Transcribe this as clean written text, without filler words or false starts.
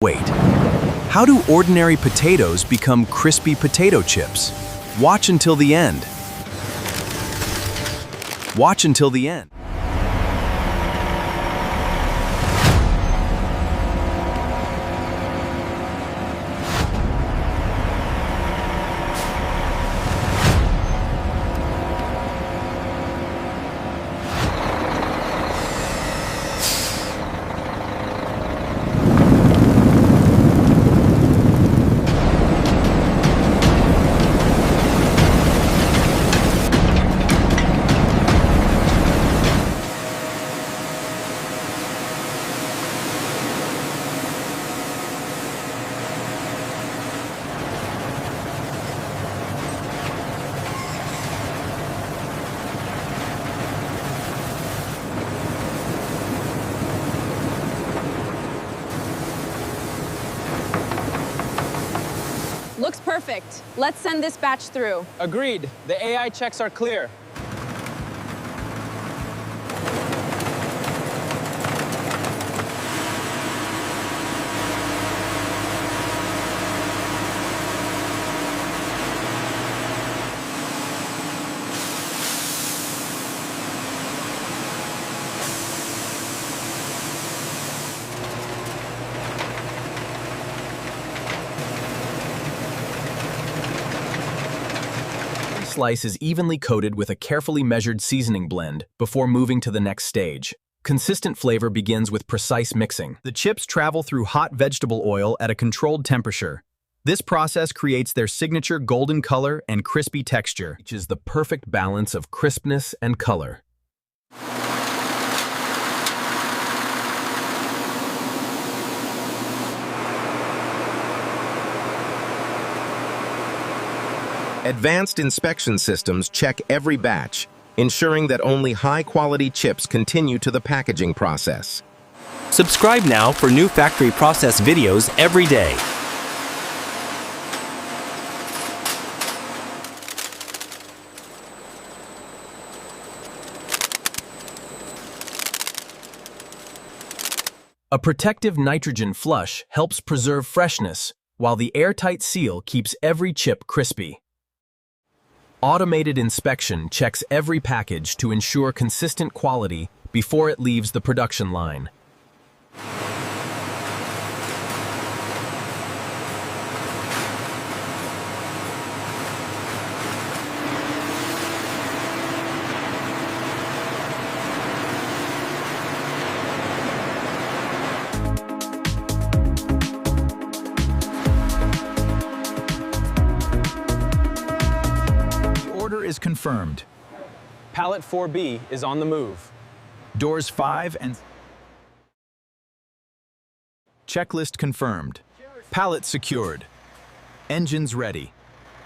Wait, how do ordinary potatoes become crispy potato chips? Watch until the end. Watch until the end. Looks perfect. Let's send this batch through. Agreed. The AI checks are clear. Slice is evenly coated with a carefully measured seasoning blend before moving to the next stage. Consistent flavor begins with precise mixing. The chips travel through hot vegetable oil at a controlled temperature. This process creates their signature golden color and crispy texture, which is the perfect balance of crispness and color. Advanced inspection systems check every batch, ensuring that only high-quality chips continue to the packaging process. Subscribe now for new factory process videos every day. A protective nitrogen flush helps preserve freshness, while the airtight seal keeps every chip crispy. Automated inspection checks every package to ensure consistent quality before it leaves the production line. Order is confirmed. Pallet 4B is on the move. Doors 5 and... Checklist confirmed. Pallet secured. Engines ready.